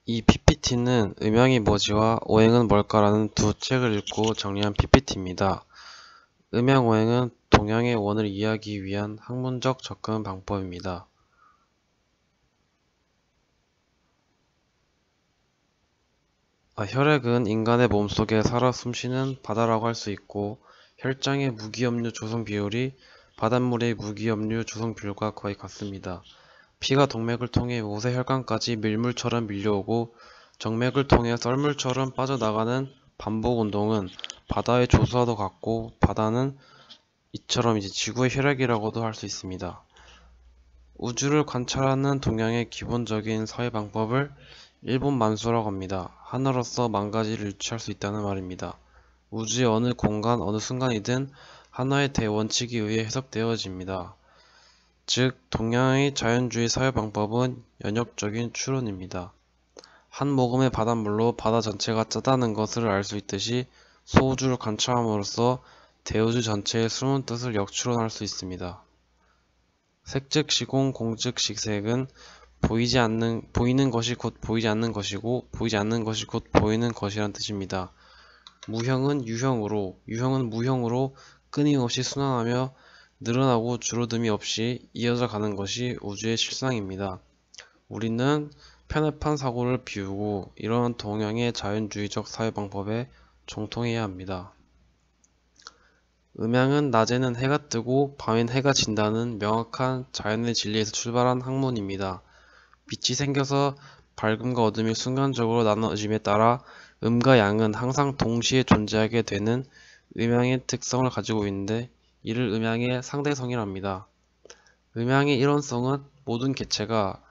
이 PPT는 음양이 뭐지와 오행은 뭘까라는 두 책을 읽고 정리한 PPT입니다. 음양 오행은 동양의 원을 이해하기 위한 학문적 접근 방법입니다. 혈액은 인간의 몸속에 살아 숨쉬는 바다라고 할 수 있고, 혈장의 무기압류 조성 비율이 바닷물의 무기압류 조성 비율과 거의 같습니다. 피가 동맥을 통해 모세혈관까지 밀물처럼 밀려오고 정맥을 통해 썰물처럼 빠져나가는 반복 운동은 바다의 조수와도 같고, 바다는 이처럼 지구의 혈액이라고도 할 수 있습니다. 우주를 관찰하는 동양의 기본적인 사회 방법을 일본만수라고 합니다. 하나로서 만가지를 유추할 수 있다는 말입니다. 우주의 어느 공간, 어느 순간이든 하나의 대원칙에 의해 해석되어집니다. 즉, 동양의 자연주의 사회 방법은 연역적인 추론입니다. 한 모금의 바닷물로 바다 전체가 짜다는 것을 알 수 있듯이 소우주를 관찰함으로써 대우주 전체의 숨은 뜻을 역추론할 수 있습니다. 색즉 시공, 공즉 식색은 보이는 것이 곧 보이지 않는 것이고, 보이지 않는 것이 곧 보이는 것이란 뜻입니다. 무형은 유형으로, 유형은 무형으로 끊임없이 순환하며 늘어나고 줄어듦이 없이 이어져 가는 것이 우주의 실상입니다. 우리는 편협한 사고를 비우고 이러한 동양의 자연주의적 사회방법에 정통해야 합니다. 음양은 낮에는 해가 뜨고 밤엔 해가 진다는 명확한 자연의 진리에서 출발한 학문입니다. 빛이 생겨서 밝음과 어둠이 순간적으로 나눠짐에 따라 음과 양은 항상 동시에 존재하게 되는 음양의 특성을 가지고 있는데, 이를 음양의 상대성이랍니다. 음양의 일원성은 모든 개체가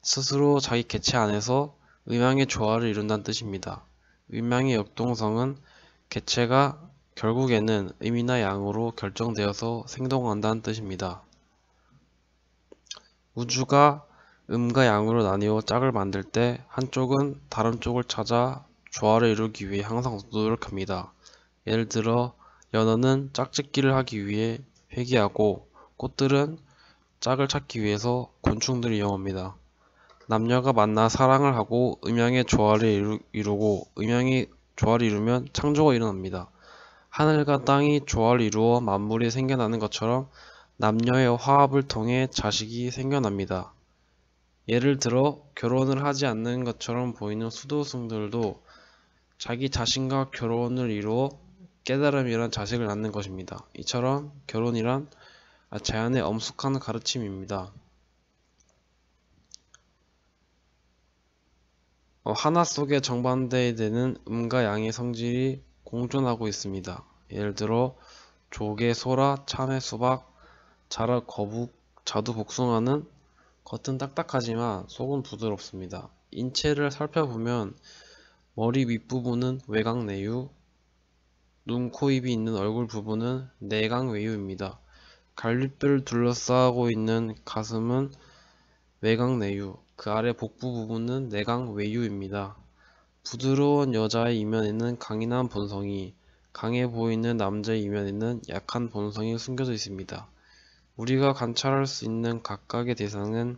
스스로 자기 개체 안에서 음양의 조화를 이룬다는 뜻입니다. 음양의 역동성은 개체가 결국에는 음이나 양으로 결정되어서 생동한다는 뜻입니다. 우주가 음과 양으로 나뉘어 짝을 만들 때 한쪽은 다른 쪽을 찾아 조화를 이루기 위해 항상 노력합니다. 예를 들어 연어는 짝짓기를 하기 위해 회귀하고, 꽃들은 짝을 찾기 위해서 곤충들을 이용합니다. 남녀가 만나 사랑을 하고 음양의 조화를 이루고, 음양이 조화를 이루면 창조가 일어납니다. 하늘과 땅이 조화를 이루어 만물이 생겨나는 것처럼 남녀의 화합을 통해 자식이 생겨납니다. 예를 들어 결혼을 하지 않는 것처럼 보이는 수도승들도 자기 자신과 결혼을 이루어 깨달음이란 자식을 낳는 것입니다. 이처럼 결혼이란 자연의 엄숙한 가르침입니다. 하나 속에 정반대되는 음과 양의 성질이 공존하고 있습니다. 예를 들어 조개, 소라, 참외, 수박, 자락, 거북, 자두, 복숭아는 겉은 딱딱하지만 속은 부드럽습니다. 인체를 살펴보면 머리 윗부분은 외곽내유, 눈, 코, 입이 있는 얼굴 부분은 내곽외유입니다. 갈비뼈를 둘러싸고 있는 가슴은 외곽내유, 그 아래 복부 부분은 내곽외유입니다. 부드러운 여자의 이면에는 강인한 본성이, 강해 보이는 남자의 이면에는 약한 본성이 숨겨져 있습니다. 우리가 관찰할 수 있는 각각의 대상은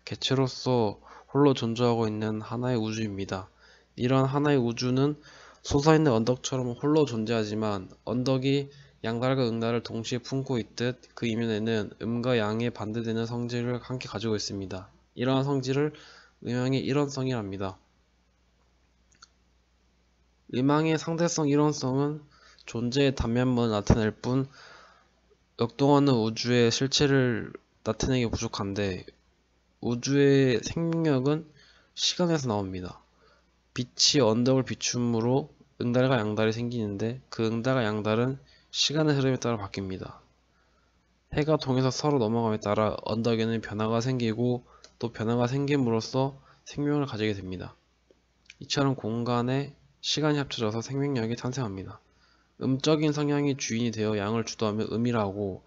개체로서 홀로 존재하고 있는 하나의 우주입니다. 이런 하나의 우주는 솟아있는 언덕처럼 홀로 존재하지만, 언덕이 양달과 응달을 동시에 품고 있듯 그 이면에는 음과 양에 반대되는 성질을 함께 가지고 있습니다. 이러한 성질을 음양의 일원성이랍니다. 음양의 상대성 일원성은 존재의 단면만을 나타낼 뿐 역동하는 우주의 실체를 나타내기 부족한데, 우주의 생명력은 시간에서 나옵니다. 빛이 언덕을 비춤으로 응달과 양달이 생기는데, 그 응달과 양달은 시간의 흐름에 따라 바뀝니다. 해가 동에서 서로 넘어감에 따라 언덕에는 변화가 생기고, 또 변화가 생김으로써 생명을 가지게 됩니다. 이처럼 공간에 시간이 합쳐져서 생명력이 탄생합니다. 음적인 성향이 주인이 되어 양을 주도하며 음이라고,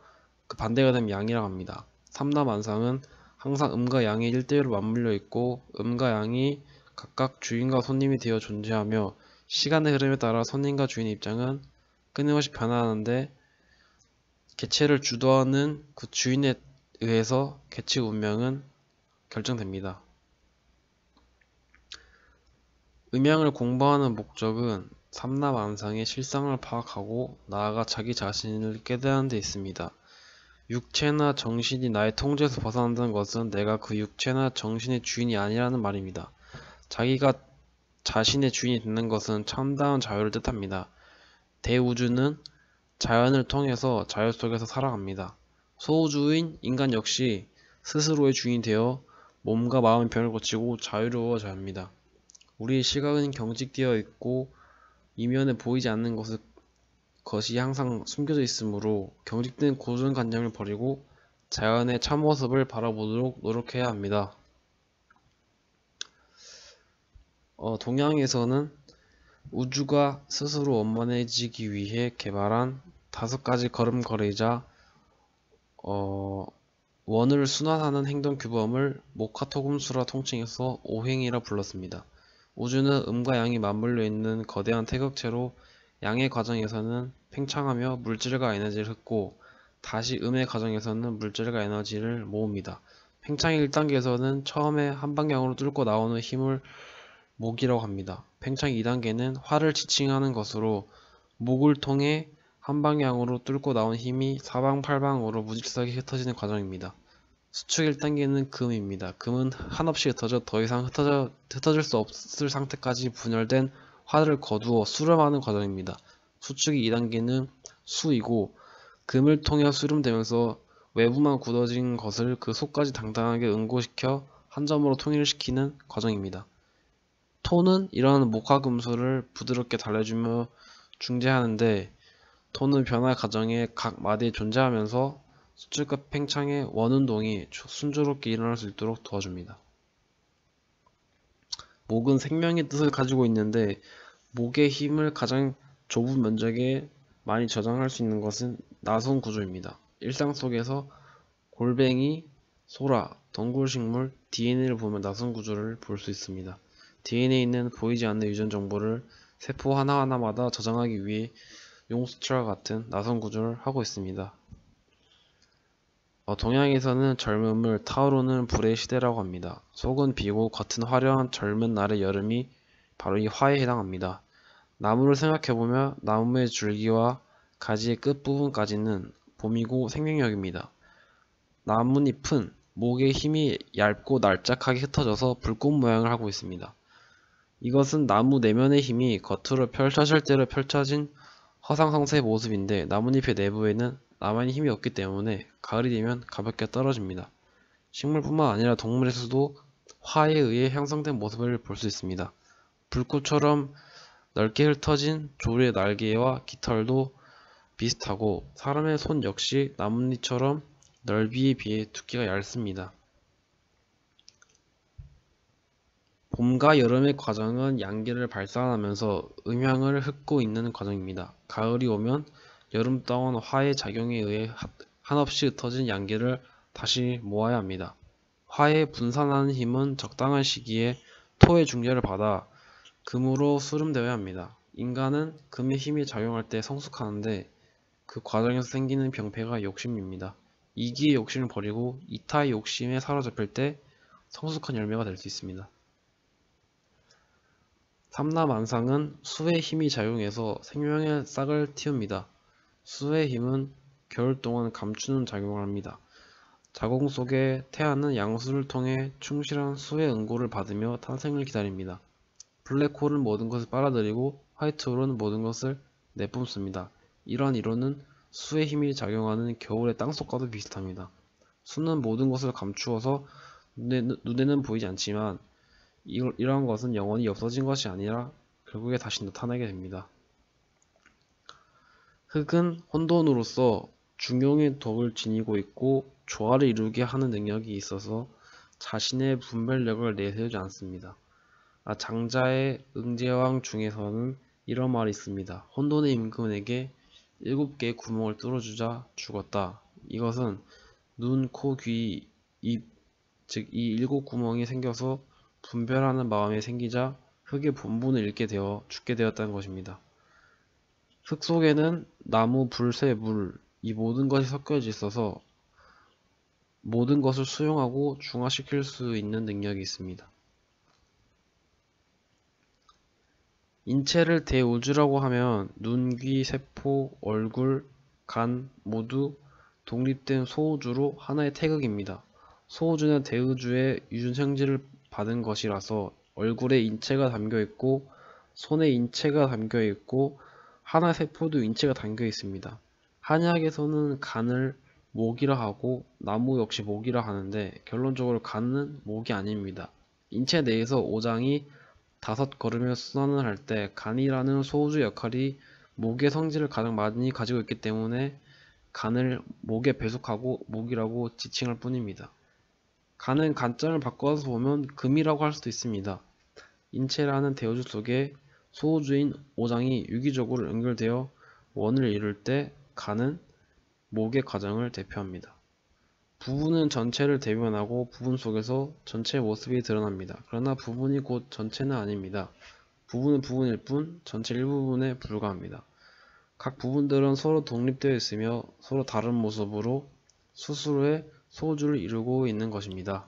그 반대가 되면 양이라고 합니다. 삼라만상은 항상 음과 양이 1대1로 맞물려 있고, 음과 양이 각각 주인과 손님이 되어 존재하며, 시간의 흐름에 따라 손님과 주인의 입장은 끊임없이 변화하는데, 개체를 주도하는 그 주인에 의해서 개체 운명은 결정됩니다. 음양을 공부하는 목적은 삼라만상의 실상을 파악하고 나아가 자기 자신을 깨달은 데 있습니다. 육체나 정신이 나의 통제에서 벗어난다는 것은 내가 그 육체나 정신의 주인이 아니라는 말입니다. 자기가 자신의 주인이 되는 것은 참다운 자유를 뜻합니다. 대우주는 자연을 통해서 자유 속에서 살아갑니다. 소우주인 인간 역시 스스로의 주인이 되어 몸과 마음의 변을 거치고 자유로워져야 합니다. 우리의 시각은 경직되어 있고 이면에 보이지 않는 것이 항상 숨겨져 있으므로 경직된 고정관념을 버리고 자연의 참모습을 바라보도록 노력해야 합니다. 동양에서는 우주가 스스로 원만해지기 위해 개발한 5가지 걸음걸이이자 원을 순환하는 행동 규범을 모카토금수라 통칭해서 오행이라 불렀습니다. 우주는 음과 양이 맞물려 있는 거대한 태극체로 양의 과정에서는 팽창하며 물질과 에너지를 싣고 다시 음의 과정에서는 물질과 에너지를 모읍니다. 팽창의 1단계에서는 처음에 한 방향으로 뚫고 나오는 힘을 목이라고 합니다. 팽창의 2단계는 화를 지칭하는 것으로 목을 통해 한 방향으로 뚫고 나온 힘이 사방팔방으로 무질서하게 흩어지는 과정입니다. 수축 1단계는 금입니다. 금은 한없이 흩어져 더 이상 흩어질 수 없을 상태까지 분열된 화를 거두어 수렴하는 과정입니다. 수축의 2단계는 수이고 금을 통해 수렴되면서 외부만 굳어진 것을 그 속까지 당당하게 응고시켜 한 점으로 통일시키는 과정입니다. 토는 이러한 목화금수를 부드럽게 달래주며 중재하는데 토는 변화 과정에 각 마디에 존재하면서 수축과 팽창의 원운동이 순조롭게 일어날 수 있도록 도와줍니다. 목은 생명의 뜻을 가지고 있는데 목의 힘을 가장 좁은 면적에 많이 저장할 수 있는 것은 나선 구조입니다. 일상 속에서 골뱅이, 소라, 덩굴식물, DNA를 보면 나선 구조를 볼 수 있습니다. DNA는 보이지 않는 유전 정보를 세포 하나하나마다 저장하기 위해 용수철과 같은 나선 구조를 하고 있습니다. 동양에서는 젊음을 타오르는 불의 시대라고 합니다. 속은 비고 겉은 화려한 젊은 날의 여름이 바로 이 화에 해당합니다. 나무를 생각해보면 나무의 줄기와 가지의 끝부분까지는 봄이고 생명력입니다. 나뭇잎은 목의 힘이 얇고 납작하게 흩어져서 불꽃 모양을 하고 있습니다. 이것은 나무 내면의 힘이 겉으로 펼쳐질 대로 펼쳐진 허상성세의 모습인데 나뭇잎의 내부에는 나만의 힘이 없기 때문에 가을이 되면 가볍게 떨어집니다. 식물뿐만 아니라 동물에서도 화에 의해 형성된 모습을 볼 수 있습니다. 불꽃처럼 넓게 흩어진 조류의 날개와 깃털도 비슷하고 사람의 손 역시 나뭇잎처럼 넓이에 비해 두께가 얇습니다. 봄과 여름의 과정은 양기를 발산하면서 음양을 싣고 있는 과정입니다. 가을이 오면 여름 동안 화의 작용에 의해 한없이 흩어진 양기를 다시 모아야 합니다. 화에 분산하는 힘은 적당한 시기에 토의 중재를 받아 금으로 수렴되어야 합니다. 인간은 금의 힘이 작용할 때 성숙하는데 그 과정에서 생기는 병폐가 욕심입니다. 이기의 욕심을 버리고 이타의 욕심에 사로잡힐 때 성숙한 열매가 될 수 있습니다. 삼라만상은 수의 힘이 작용해서 생명의 싹을 틔웁니다. 수의 힘은 겨울 동안 감추는 작용을 합니다. 자공 속의 태아는 양수를 통해 충실한 수의 응고를 받으며 탄생을 기다립니다. 블랙홀은 모든 것을 빨아들이고 화이트홀은 모든 것을 내뿜습니다. 이러한 이론은 수의 힘이 작용하는 겨울의 땅속과도 비슷합니다. 수는 모든 것을 감추어서 눈에는 보이지 않지만 이러한 것은 영원히 없어진 것이 아니라 결국에 다시 나타나게 됩니다. 흙은 혼돈으로서 중용의 덕을 지니고 있고 조화를 이루게 하는 능력이 있어서 자신의 분별력을 내세우지 않습니다. 장자의 응제왕 중에서는 이런 말이 있습니다. 혼돈의 임금에게 7개의 구멍을 뚫어주자 죽었다. 이것은 눈, 코, 귀, 입, 즉 이 7구멍이 생겨서 분별하는 마음이 생기자 흙의 본분을 잃게 되어 죽게 되었다는 것입니다. 흙 속에는 나무, 불, 새, 물, 이 모든 것이 섞여져 있어서 모든 것을 수용하고 중화시킬 수 있는 능력이 있습니다. 인체를 대우주라고 하면 눈, 귀, 세포, 얼굴, 간 모두 독립된 소우주로 하나의 태극입니다. 소우주는 대우주의 유전성질을 받은 것이라서 얼굴에 인체가 담겨 있고 손에 인체가 담겨 있고 하나 세포도 인체가 담겨 있습니다. 한의학에서는 간을 목이라 하고 나무 역시 목이라 하는데 결론적으로 간은 목이 아닙니다. 인체 내에서 오장이 5걸음에 순환을 할 때 간이라는 소우주 역할이 목의 성질을 가장 많이 가지고 있기 때문에 간을 목에 배속하고 목이라고 지칭할 뿐입니다. 간은 간자를 바꿔서 보면 금이라고 할 수도 있습니다. 인체라는 대우주 속에 소우주인 오장이 유기적으로 연결되어 원을 이룰 때 간은 목의 과정을 대표합니다. 부분은 전체를 대변하고 부분 속에서 전체의 모습이 드러납니다. 그러나 부분이 곧 전체는 아닙니다. 부분은 부분일 뿐 전체 일부분에 불과합니다. 각 부분들은 서로 독립되어 있으며 서로 다른 모습으로 스스로의 소우주를 이루고 있는 것입니다.